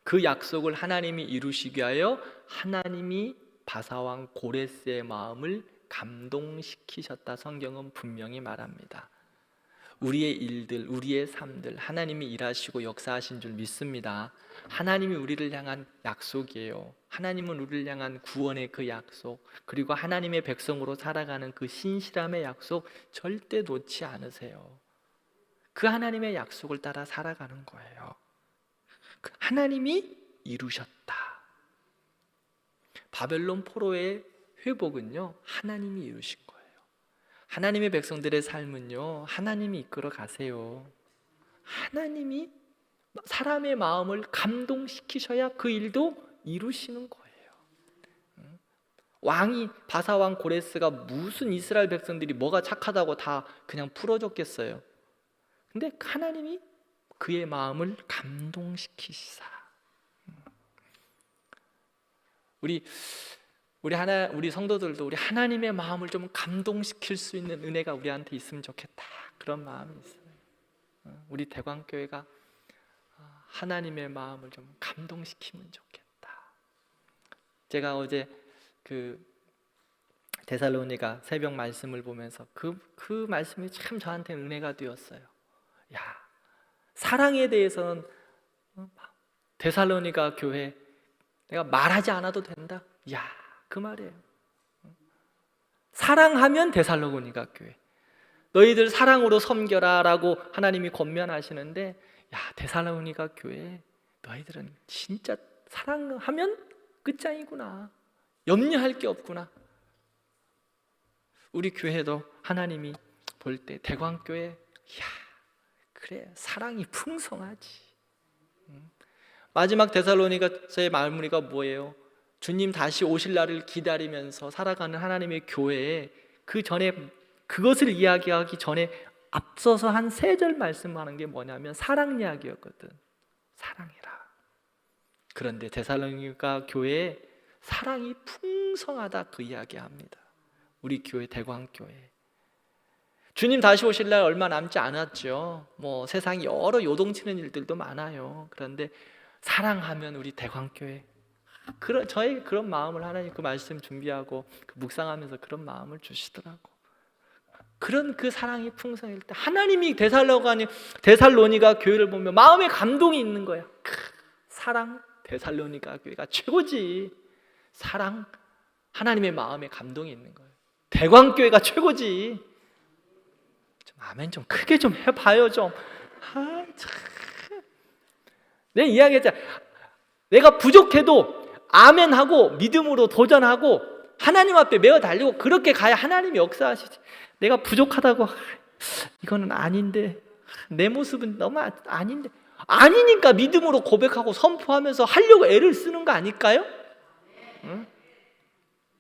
Speaker 1: 그 약속을 하나님이 이루시기 위하여 하나님이 바사왕 고레스의 마음을 감동시키셨다. 성경은 분명히 말합니다. 우리의 일들, 우리의 삶들 하나님이 일하시고 역사하신 줄 믿습니다. 하나님이 우리를 향한 약속이에요. 하나님은 우리를 향한 구원의 그 약속, 그리고 하나님의 백성으로 살아가는 그 신실함의 약속 절대 놓지 않으세요. 그 하나님의 약속을 따라 살아가는 거예요. 하나님이 이루셨다. 바벨론 포로의 회복은요, 하나님이 이루신 거예요. 하나님의 백성들의 삶은요, 하나님이 이끌어 가세요. 하나님이 사람의 마음을 감동시키셔야 그 일도 이루시는 거예요. 왕이 바사왕 고레스가 무슨 이스라엘 백성들이 뭐가 착하다고 다 그냥 풀어줬겠어요. 근데 하나님이 그의 마음을 감동시키시사. 우리 성도들도 우리 하나님의 마음을 좀 감동시킬 수 있는 은혜가 우리한테 있으면 좋겠다, 그런 마음이 있어요. 우리 대광교회가 하나님의 마음을 좀 감동시키면 좋겠다. 제가 어제 그 데살로니가 새벽 말씀을 보면서 그 말씀이 참 저한테 은혜가 되었어요. 야, 사랑에 대해서는 데살로니가 교회 내가 말하지 않아도 된다. 야, 그 말이에요. 사랑하면 데살로니가 교회 너희들 사랑으로 섬겨라 라고 하나님이 권면하시는데, 야, 데살로니가 교회 너희들은 진짜 사랑하면 끝장이구나. 염려할 게 없구나. 우리 교회도 하나님이 볼 때 대광교회, 야, 그래, 사랑이 풍성하지. 마지막 데살로니가서의 말문이가 뭐예요? 주님 다시 오실 날을 기다리면서 살아가는 하나님의 교회에 그 전에 그것을 이야기하기 전에 앞서서 한 3절 말씀하는 게 뭐냐면 사랑 이야기였거든. 사랑이라. 그런데 데살로니가 교회에 사랑이 풍성하다, 그 이야기합니다. 우리 교회 대광교회 주님 다시 오실 날 얼마 남지 않았죠. 뭐 세상에 여러 요동치는 일들도 많아요. 그런데 사랑하면 우리 대광교회 저의 그런 마음을 하나님 그 말씀 준비하고 그 묵상하면서 그런 마음을 주시더라고. 그런 그 사랑이 풍성할 때 하나님이 데살로니가 교회를 보면 마음에 감동이 있는 거야. 사랑 데살로니가 교회가 최고지. 사랑 하나님의 마음에 감동이 있는 거예요. 대광교회가 최고지. 좀 아멘 좀 크게 좀 해봐요 좀. 내 이야기했잖아. 내가 부족해도 아멘하고 믿음으로 도전하고 하나님 앞에 매어 달리고 그렇게 가야 하나님이 역사하시지. 내가 부족하다고 이거는 아닌데, 내 모습은 너무 아닌데, 아니니까 믿음으로 고백하고 선포하면서 하려고 애를 쓰는 거 아닐까요? 응?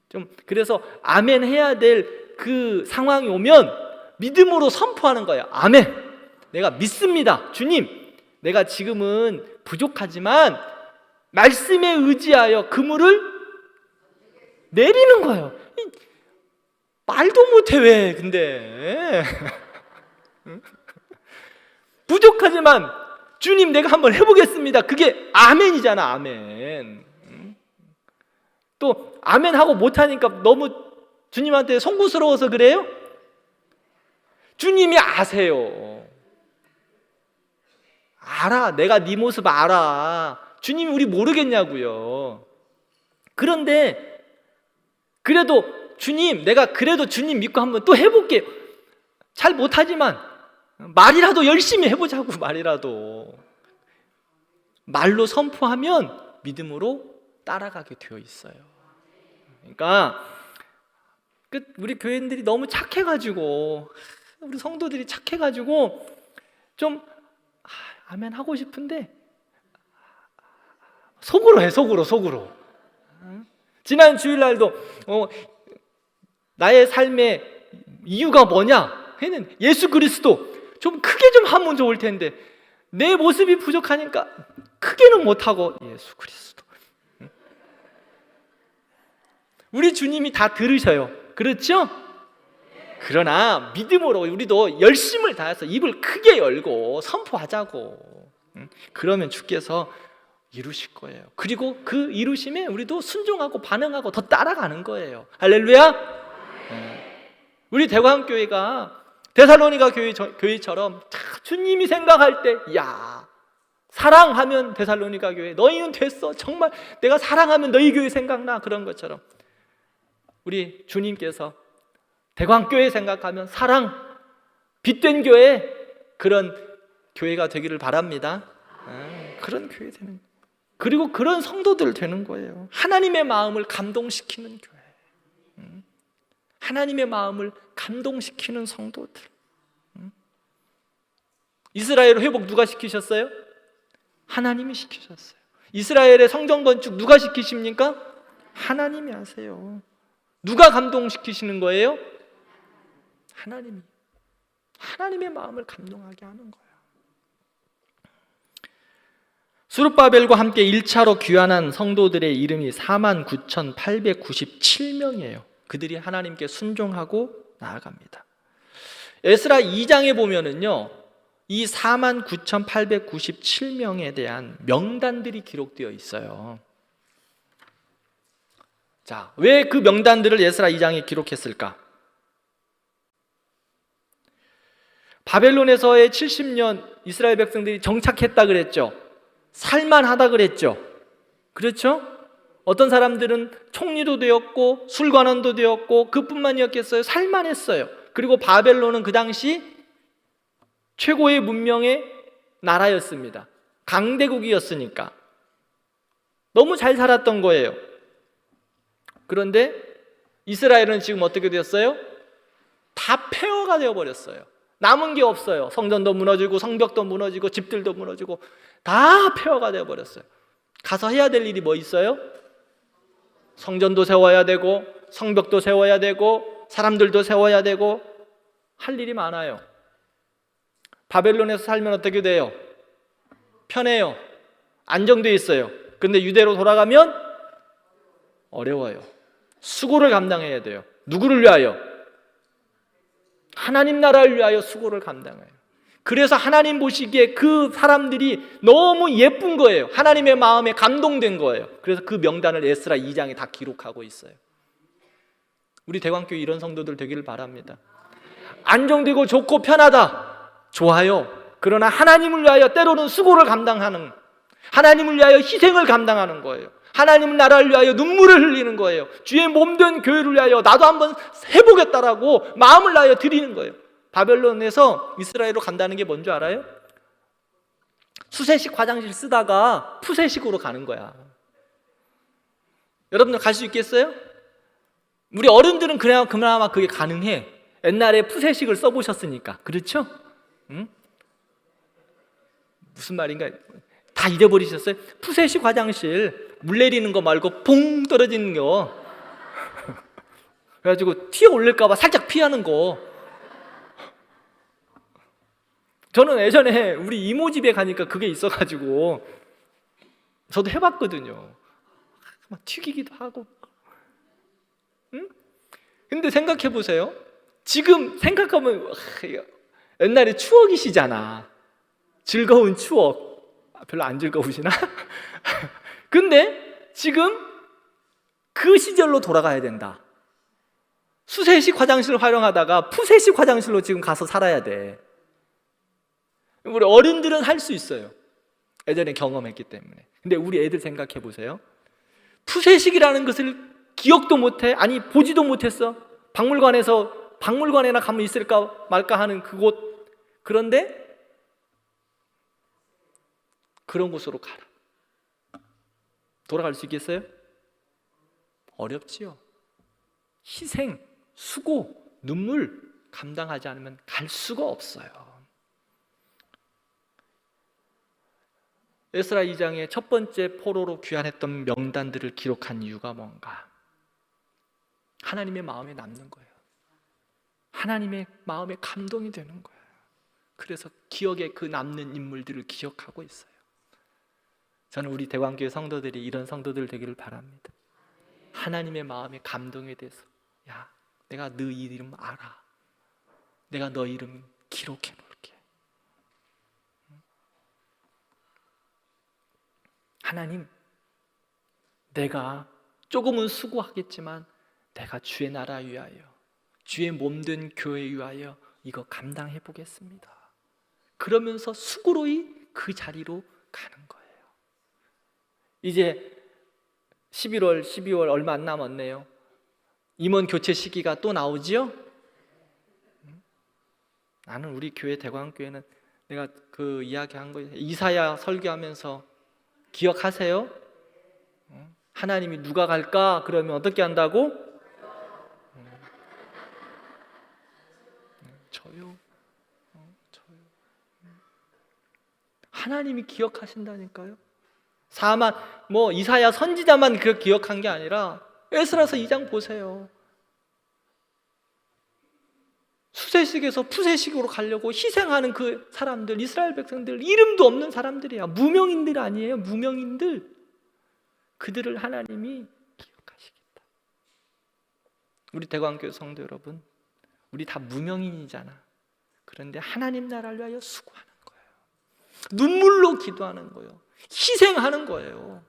Speaker 1: 좀 그래서 아멘 해야 될 그 상황이 오면 믿음으로 선포하는 거예요. 아멘. 내가 믿습니다. 주님, 내가 지금은 부족하지만 말씀에 의지하여 그물을 내리는 거예요. 말도 못해 왜 근데. 부족하지만 주님 내가 한번 해보겠습니다. 그게 아멘이잖아. 아멘. 또 아멘하고 못하니까 너무 주님한테 송구스러워서 그래요? 주님이 아세요. 알아. 내가 네 모습 알아. 주님이 우리 모르겠냐고요. 그런데 그래도 주님, 내가 그래도 주님 믿고 한번 또 해볼게요. 잘 못하지만 말이라도 열심히 해보자고. 말이라도 말로 선포하면 믿음으로 따라가게 되어 있어요. 그러니까 우리 교인들이 너무 착해가지고, 우리 성도들이 착해가지고 좀 아멘 하고 싶은데 속으로 해, 속으로. 지난 주일날도 나의 삶의 이유가 뭐냐 했는 예수 그리스도 좀 크게 좀 하면 좋을 텐데 내 모습이 부족하니까 크게는 못하고 예수 그리스도. 우리 주님이 다 들으셔요. 그렇죠? 그러나 믿음으로 우리도 열심을 다해서 입을 크게 열고 선포하자고. 그러면 주께서 이루실 거예요. 그리고 그 이루심에 우리도 순종하고 반응하고 더 따라가는 거예요. 할렐루야. 우리 대광교회가 데살로니가 교회처럼 주님이 생각할 때 사랑하면 데살로니가 교회 너희는 됐어. 정말 내가 사랑하면 너희 교회 생각나. 그런 것처럼 우리 주님께서 대광교회 생각하면 사랑, 빛된 교회, 그런 교회가 되기를 바랍니다. 그런 교회 되는, 그리고 그런 성도들 되는 거예요. 하나님의 마음을 감동시키는 교회, 하나님의 마음을 감동시키는 성도들. 이스라엘 회복 누가 시키셨어요? 하나님이 시키셨어요. 이스라엘의 성전 건축 누가 시키십니까? 하나님이 하세요. 누가 감동시키시는 거예요? 하나님이. 하나님의 마음을 감동하게 하는 거예요. 스룹바벨과 함께 1차로 귀환한 성도들의 이름이 49,897명이에요. 그들이 하나님께 순종하고 나아갑니다. 에스라 2장에 보면은요, 이 49,897명에 대한 명단들이 기록되어 있어요. 자, 왜 그 명단들을 에스라 2장에 기록했을까? 바벨론에서의 70년 이스라엘 백성들이 정착했다 그랬죠. 살만하다 그랬죠. 그렇죠? 어떤 사람들은 총리도 되었고 술관원도 되었고 그뿐만이었겠어요? 살만했어요. 그리고 바벨론은 그 당시 최고의 문명의 나라였습니다. 강대국이었으니까 너무 잘 살았던 거예요. 그런데 이스라엘은 지금 어떻게 되었어요? 다 폐허가 되어버렸어요. 남은 게 없어요. 성전도 무너지고 성벽도 무너지고 집들도 무너지고 다 폐허가 되어버렸어요. 가서 해야 될 일이 뭐 있어요? 성전도 세워야 되고 성벽도 세워야 되고 사람들도 세워야 되고 할 일이 많아요. 바벨론에서 살면 어떻게 돼요? 편해요. 안정되어 있어요. 근데 유대로 돌아가면 어려워요. 수고를 감당해야 돼요. 누구를 위하여? 하나님 나라를 위하여 수고를 감당해요. 그래서 하나님 보시기에 그 사람들이 너무 예쁜 거예요. 하나님의 마음에 감동된 거예요. 그래서 그 명단을 에스라 2장에 다 기록하고 있어요. 우리 대광교회 이런 성도들 되기를 바랍니다. 안정되고 좋고 편하다. 좋아요. 그러나 하나님을 위하여 때로는 수고를 감당하는, 하나님을 위하여 희생을 감당하는 거예요. 하나님 나라를 위하여 눈물을 흘리는 거예요. 주의 몸된 교회를 위하여 나도 한번 해보겠다라고 마음을 다하여 드리는 거예요. 바벨론에서 이스라엘로 간다는 게 뭔지 알아요? 수세식 화장실 쓰다가 푸세식으로 가는 거야. 여러분들 갈 수 있겠어요? 우리 어른들은 그나마 그게 가능해. 옛날에 푸세식을 써보셨으니까. 그렇죠? 응? 무슨 말인가? 다 잊어버리셨어요? 푸세식 화장실 물 내리는 거 말고 퐁 떨어지는 거 그래가지고 튀어 올릴까 봐 살짝 피하는 거. 저는 예전에 우리 이모 집에 가니까 그게 있어가지고 저도 해봤거든요. 막 튀기기도 하고. 응? 근데 생각해 보세요. 지금 생각하면 옛날에 추억이시잖아. 즐거운 추억. 별로 안 즐거우시나? 근데 지금 그 시절로 돌아가야 된다. 수세식 화장실을 활용하다가 푸세식 화장실로 지금 가서 살아야 돼. 우리 어른들은 할 수 있어요. 예전에 경험했기 때문에. 근데 우리 애들 생각해 보세요. 푸세식이라는 것을 기억도 못해. 아니 보지도 못했어. 박물관에나 가면 있을까 말까 하는 그곳. 그런데 그런 곳으로 가라. 돌아갈 수 있겠어요? 어렵지요. 희생, 수고, 눈물 감당하지 않으면 갈 수가 없어요. 에스라 2장의 첫 번째 포로로 귀환했던 명단들을 기록한 이유가 뭔가? 하나님의 마음에 남는 거예요. 하나님의 마음에 감동이 되는 거예요. 그래서 기억에 그 남는 인물들을 기억하고 있어요. 저는 우리 대광교회 성도들이 이런 성도들 되기를 바랍니다. 하나님의 마음에 감동이 돼서, 야, 내가 너 이름 알아. 내가 너 이름 기록해 놓을게. 하나님, 내가 조금은 수고하겠지만 내가 주의 나라 위하여, 주의 몸된 교회 위하여 이거 감당해 보겠습니다. 그러면서 수고로이 그 자리로 가는 거예요. 이제 11월, 12월 얼마 안 남았네요. 임원 교체 시기가 또 나오지요? 나는 우리 교회 대광교회는 내가 그 이야기한 거 이사야 설교하면서 기억하세요? 하나님이 누가 갈까? 그러면 어떻게 한다고? 저요. 저요. 하나님이 기억하신다니까요. 이사야 선지자만 그렇게 기억한 게 아니라 에스라서 2장 보세요. 수세식에서 푸세식으로 가려고 희생하는 그 사람들, 이스라엘 백성들, 이름도 없는 사람들이야. 무명인들 아니에요. 무명인들. 그들을 하나님이 기억하시겠다. 우리 대광교회 성도 여러분, 우리 다 무명인이잖아. 그런데 하나님 나라를 위하여 수고하는 거예요. 눈물로 기도하는 거예요. 희생하는 거예요.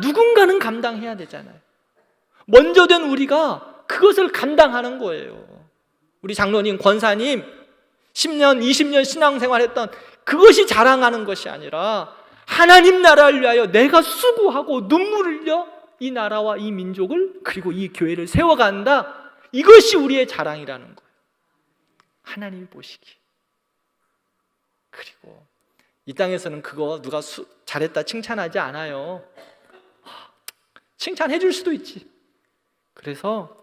Speaker 1: 누군가는 감당해야 되잖아요. 먼저 된 우리가 그것을 감당하는 거예요. 우리 장로님, 권사님 10년, 20년 신앙생활했던 그것이 자랑하는 것이 아니라 하나님 나라를 위하여 내가 수고하고 눈물을 흘려 이 나라와 이 민족을 그리고 이 교회를 세워간다. 이것이 우리의 자랑이라는 거예요. 하나님이 보시기. 그리고 이 땅에서는 그거 누가 잘했다 칭찬하지 않아요. 칭찬해 줄 수도 있지. 그래서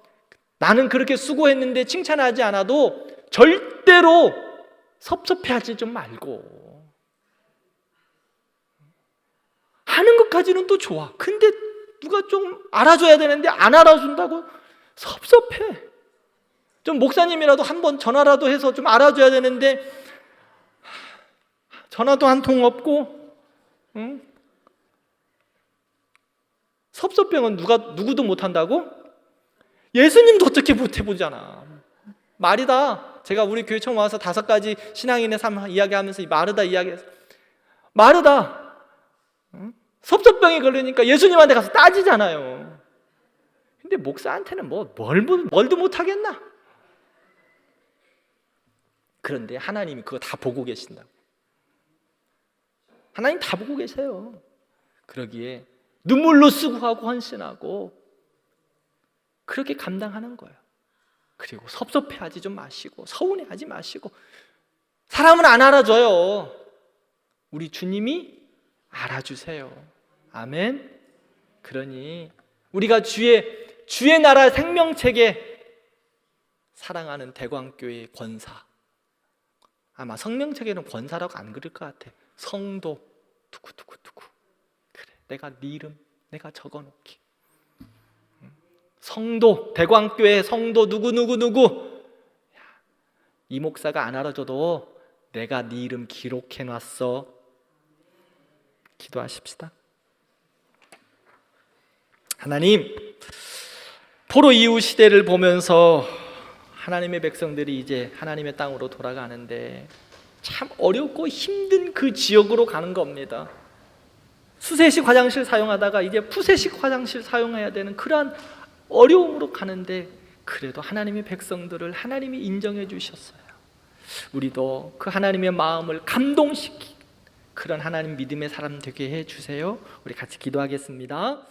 Speaker 1: 나는 그렇게 수고했는데 칭찬하지 않아도 절대로 섭섭해하지 좀 말고 하는 것까지는 또 좋아. 근데 누가 좀 알아줘야 되는데 안 알아준다고 섭섭해. 좀 목사님이라도 한번 전화라도 해서 좀 알아줘야 되는데 전화도 한 통 없고, 응? 섭섭병은 누구도 못한다고? 예수님도 어떻게 못해보잖아. 마르다, 제가 우리 교회 처음 와서 5가지 신앙인의 삶 이야기하면서 마르다 이야기해서 마르다, 응? 섭섭병이 걸리니까 예수님한테 가서 따지잖아요. 근데 목사한테는 뭘도 못하겠나? 그런데 하나님이 그거 다 보고 계신다고. 하나님 다 보고 계세요. 그러기에 눈물로 수고하고 헌신하고 그렇게 감당하는 거예요. 그리고 섭섭해하지 좀 마시고 서운해하지 마시고. 사람은 안 알아줘요. 우리 주님이 알아주세요. 아멘. 그러니 우리가 주의 나라 생명책에 사랑하는 대광교회의 권사, 아마 성명책에는 권사라고 안 그럴 것 같아. 성도 누구 그래, 내가 네 이름 내가 적어놓기. 성도, 대광교회 성도 누구 이 목사가 안 알아줘도 내가 네 이름 기록해놨어. 기도하십시다. 하나님, 포로 이후 시대를 보면서 하나님의 백성들이 이제 하나님의 땅으로 돌아가는데 참 어렵고 힘든 그 지역으로 가는 겁니다. 수세식 화장실 사용하다가 이제 푸세식 화장실 사용해야 되는 그러한 어려움으로 가는데 그래도 하나님의 백성들을 하나님이 인정해 주셨어요. 우리도 그 하나님의 마음을 감동시키는 그런 하나님 믿음의 사람 되게 해 주세요. 우리 같이 기도하겠습니다.